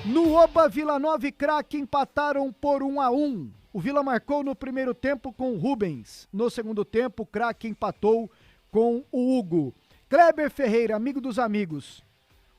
No Oba, Vila Nova e Craque empataram por 1-1. O Vila marcou no primeiro tempo com o Rubens. No segundo tempo, o Craque empatou com o Hugo. Kleber Ferreira, amigo dos amigos.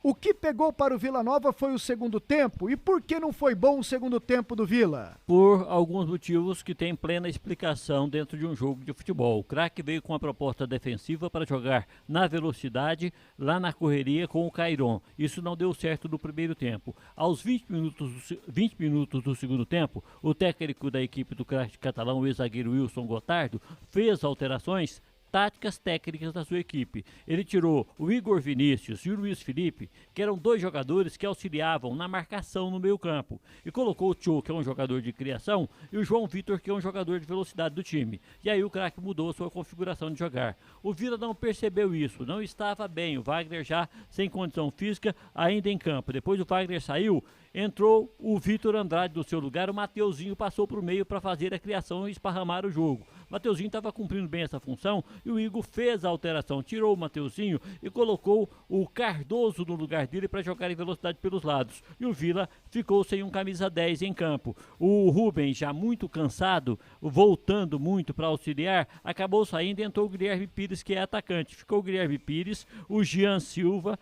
O que pegou para o Vila Nova foi o segundo tempo. E por que não foi bom o segundo tempo do Vila? Por alguns motivos que têm plena explicação dentro de um jogo de futebol. O Craque veio com uma proposta defensiva para jogar na velocidade, lá na correria com o Cairon. Isso não deu certo no primeiro tempo. Aos 20 minutos do segundo tempo, o técnico da equipe do Craque catalão, o ex-zagueiro Wilson Gotardo, fez alterações táticas técnicas da sua equipe. Ele tirou o Igor Vinícius e o Luiz Felipe, que eram dois jogadores que auxiliavam na marcação no meio campo, e colocou o Tio, que é um jogador de criação, e o João Vitor, que é um jogador de velocidade do time. E aí o Craque mudou a sua configuração de jogar. O Vila não percebeu isso, não estava bem. O Wagner já sem condição física, ainda em campo. Depois o Wagner saiu, entrou o Vitor Andrade no seu lugar, o Mateuzinho passou para o meio para fazer a criação e esparramar o jogo. O Mateuzinho estava cumprindo bem essa função e o Igor fez a alteração, tirou o Mateuzinho e colocou o Cardoso no lugar dele para jogar em velocidade pelos lados. E o Vila ficou sem um camisa 10 em campo. O Rubens, já muito cansado, voltando muito para auxiliar, acabou saindo e entrou o Guilherme Pires, que é atacante. Ficou o Guilherme Pires, o Jean Silva,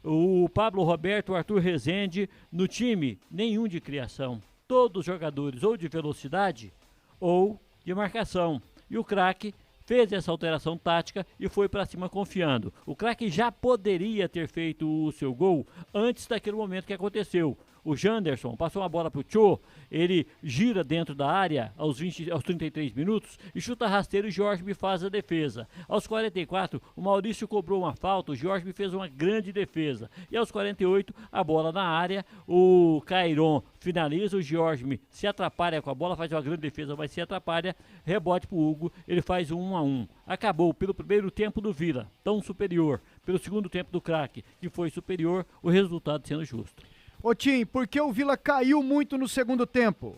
o Pablo Roberto, o Arthur Rezende. No time, nenhum de criação. Todos jogadores ou de velocidade ou de marcação. E o Craque fez essa alteração tática e foi para cima confiando. O Craque já poderia ter feito o seu gol antes daquele momento que aconteceu. O Janderson passou uma bola pro Tchô, ele gira dentro da área aos 33 minutos e chuta rasteiro e o Jorge me faz a defesa. Aos 44, o Maurício cobrou uma falta, o Jorge me fez uma grande defesa. E aos 48, a bola na área, o Cairon finaliza, o Jorge se atrapalha com a bola, faz uma grande defesa, mas se atrapalha, rebote pro Hugo, ele faz um 1-1. Acabou pelo primeiro tempo do Vila, tão superior, pelo segundo tempo do Craque, que foi superior, o resultado sendo justo. Ô Tim, por que o Vila caiu muito no segundo tempo?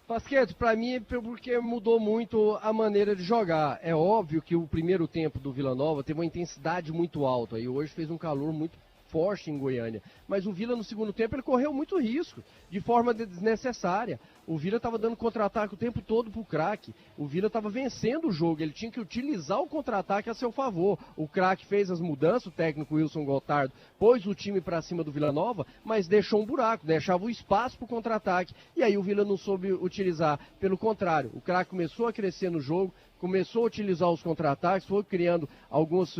Pasquete, pra mim é porque mudou muito a maneira de jogar. É óbvio que o primeiro tempo do Vila Nova teve uma intensidade muito alta e hoje fez um calor muito forte em Goiânia. Mas o Vila no segundo tempo ele correu muito risco, de forma desnecessária. O Vila estava dando contra-ataque o tempo todo pro Craque. O Vila estava vencendo o jogo, ele tinha que utilizar o contra-ataque a seu favor. O Craque fez as mudanças, o técnico Wilson Gotardo pôs o time para cima do Vila Nova, mas deixou um buraco, deixava o espaço pro contra-ataque. E aí o Vila não soube utilizar. Pelo contrário, o Craque começou a crescer no jogo, começou a utilizar os contra-ataques, foi criando algumas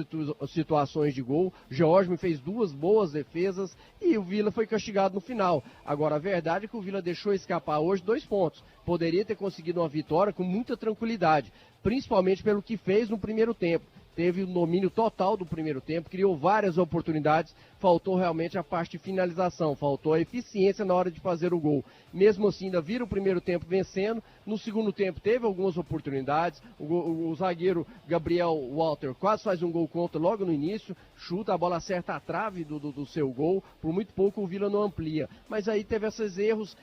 situações de gol. George fez duas boas defesas e o Vila foi castigado no final. Agora, a verdade é que o Vila deixou escapar hoje 2 pontos. Poderia ter conseguido uma vitória com muita tranquilidade, principalmente pelo que fez no primeiro tempo. Teve o domínio total do primeiro tempo, criou várias oportunidades, faltou realmente a parte de finalização, faltou a eficiência na hora de fazer o gol. Mesmo assim, ainda vira o primeiro tempo vencendo, no segundo tempo teve algumas oportunidades, o zagueiro Gabriel Walter quase faz um gol contra logo no início, chuta, a bola acerta a trave do seu gol, por muito pouco o Vila não amplia. Mas aí teve esses erros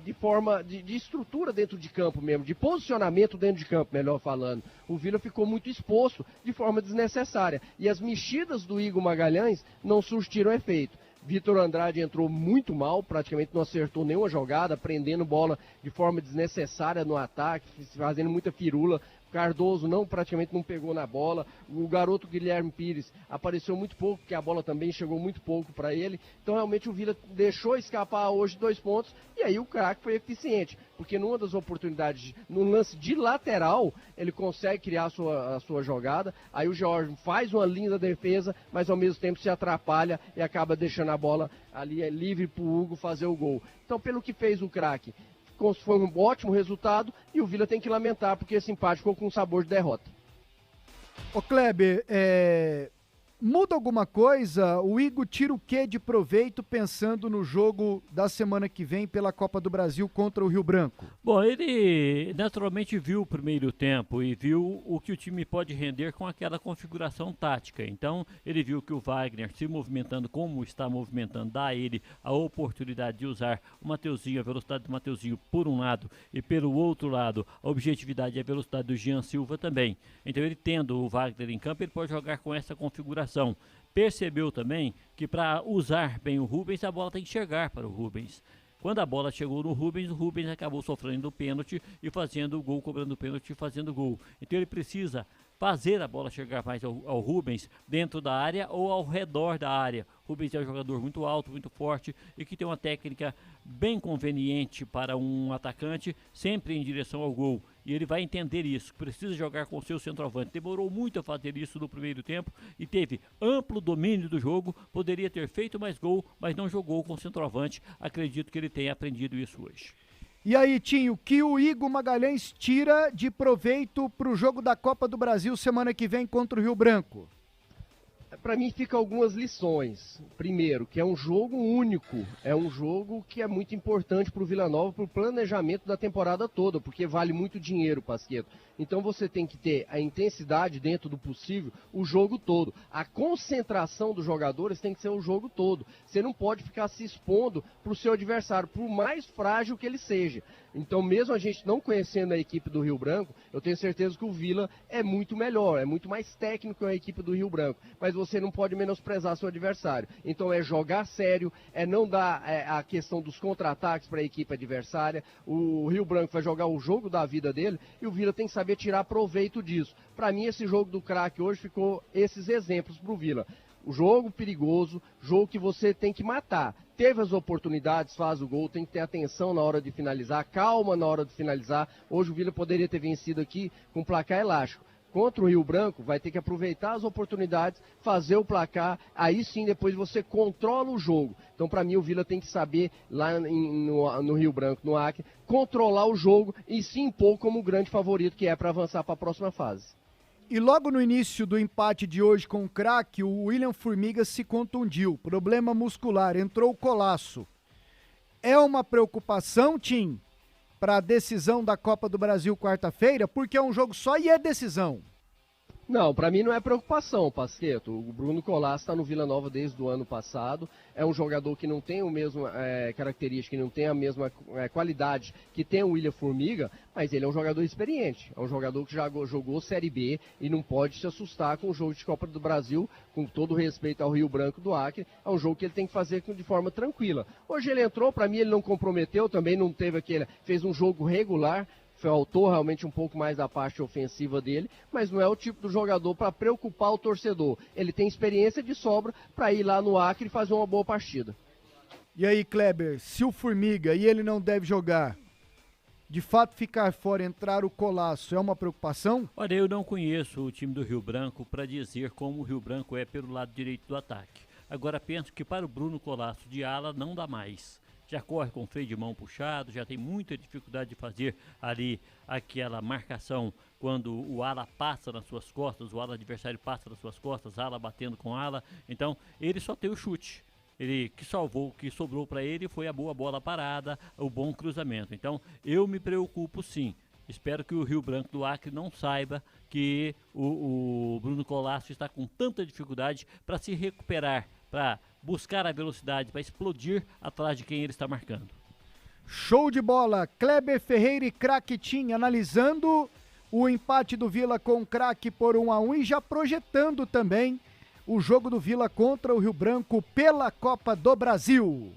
de forma de estrutura dentro de campo mesmo, de posicionamento dentro de campo, melhor falando. O Vila ficou muito exposto de forma desnecessária. E as mexidas do Igor Magalhães não surtiram efeito. Vitor Andrade entrou muito mal, praticamente não acertou nenhuma jogada, prendendo bola de forma desnecessária no ataque, fazendo muita firula. Cardoso praticamente não pegou na bola. O garoto Guilherme Pires apareceu muito pouco, porque a bola também chegou muito pouco para ele. Então realmente o Vila deixou escapar hoje 2 pontos e aí o Craque foi eficiente, porque numa das oportunidades, no lance de lateral, ele consegue criar a sua jogada. Aí o Jorge faz uma linda defesa, mas ao mesmo tempo se atrapalha e acaba deixando a bola ali livre para o Hugo fazer o gol. Então pelo que fez o Craque, foi um ótimo resultado e o Vila tem que lamentar porque esse empate ficou com sabor de derrota. Ô Kleber, muda alguma coisa? O Igor tira o quê de proveito pensando no jogo da semana que vem pela Copa do Brasil contra o Rio Branco? Bom, ele naturalmente viu o primeiro tempo e viu o que o time pode render com aquela configuração tática. Então, ele viu que o Wagner se movimentando como está movimentando, dá a ele a oportunidade de usar o Mateuzinho, a velocidade do Mateuzinho por um lado e pelo outro lado a objetividade e a velocidade do Jean Silva também. Então, ele tendo o Wagner em campo, ele pode jogar com essa configuração. situação. Percebeu também que para usar bem o Rubens, a bola tem que chegar para o Rubens. Quando a bola chegou no Rubens, o Rubens acabou sofrendo o pênalti e fazendo o gol, cobrando o pênalti e fazendo o gol. Então ele precisa fazer a bola chegar mais ao Rubens dentro da área ou ao redor da área. Rubens é um jogador muito alto, muito forte e que tem uma técnica bem conveniente para um atacante, sempre em direção ao gol. E ele vai entender isso, precisa jogar com o seu centroavante. Demorou muito a fazer isso no primeiro tempo e teve amplo domínio do jogo, poderia ter feito mais gol, mas não jogou com o centroavante. Acredito que ele tenha aprendido isso hoje. E aí, Tinho, que o Igor Magalhães tira de proveito para o jogo da Copa do Brasil semana que vem contra o Rio Branco? Para mim ficam algumas lições. Primeiro, que é um jogo único, é um jogo que é muito importante para o Vila Nova, para o planejamento da temporada toda, porque vale muito dinheiro, Pasqueto. Então você tem que ter a intensidade dentro do possível o jogo todo. A concentração dos jogadores tem que ser o jogo todo. Você não pode ficar se expondo para o seu adversário, por mais frágil que ele seja. Então, mesmo a gente não conhecendo a equipe do Rio Branco, eu tenho certeza que o Vila é muito melhor, é muito mais técnico que a equipe do Rio Branco. Mas você não pode menosprezar seu adversário. Então é jogar sério, é não dar a questão dos contra-ataques para a equipe adversária. O Rio Branco vai jogar o jogo da vida dele e o Vila tem que saber tirar proveito disso. Para mim, esse jogo do craque hoje ficou esses exemplos para o Vila. O jogo perigoso, jogo que você tem que matar. Teve as oportunidades, faz o gol, tem que ter atenção na hora de finalizar, calma na hora de finalizar. Hoje o Vila poderia ter vencido aqui com placar elástico. Contra o Rio Branco, vai ter que aproveitar as oportunidades, fazer o placar, aí sim depois você controla o jogo. Então, para mim, o Vila tem que saber, lá no Rio Branco, no Acre, controlar o jogo e se impor como o grande favorito que é para avançar para a próxima fase. E logo no início do empate de hoje com o craque, o William Formiga se contundiu, problema muscular, entrou o Colasso. É uma preocupação, Tim, para a decisão da Copa do Brasil quarta-feira, porque é um jogo só e é decisão. Não, para mim não é preocupação, Pasqueto. O Bruno Colasso está no Vila Nova desde o ano passado. É um jogador que não tem a mesma característica, que não tem a mesma qualidade que tem o William Formiga, mas ele é um jogador experiente. É um jogador que já jogou Série B e não pode se assustar com o jogo de Copa do Brasil, com todo respeito ao Rio Branco do Acre. É um jogo que ele tem que fazer de forma tranquila. Hoje ele entrou, para mim ele não comprometeu, também não teve fez um jogo regular. Faltou realmente um pouco mais da parte ofensiva dele, mas não é o tipo do jogador para preocupar o torcedor. Ele tem experiência de sobra para ir lá no Acre e fazer uma boa partida. E aí, Kleber, se o Formiga e ele não deve jogar, de fato ficar fora, entrar o Colasso, é uma preocupação? Olha, eu não conheço o time do Rio Branco para dizer como o Rio Branco é pelo lado direito do ataque. Agora penso que para o Bruno Colasso de ala não dá mais. Já corre com o freio de mão puxado, já tem muita dificuldade de fazer ali aquela marcação quando o ala passa nas suas costas, o ala adversário passa nas suas costas, ala batendo com ala. Então ele só tem o chute. Ele que salvou, o que sobrou para ele foi a boa bola parada, o bom cruzamento. Então eu me preocupo sim. Espero que o Rio Branco do Acre não saiba que o Bruno Colasso está com tanta dificuldade para se recuperar, para buscar a velocidade, para explodir atrás de quem ele está marcando. Show de bola! Kleber Ferreira e Craque Tim analisando o empate do Vila com o Craque por 1-1 e já projetando também o jogo do Vila contra o Rio Branco pela Copa do Brasil.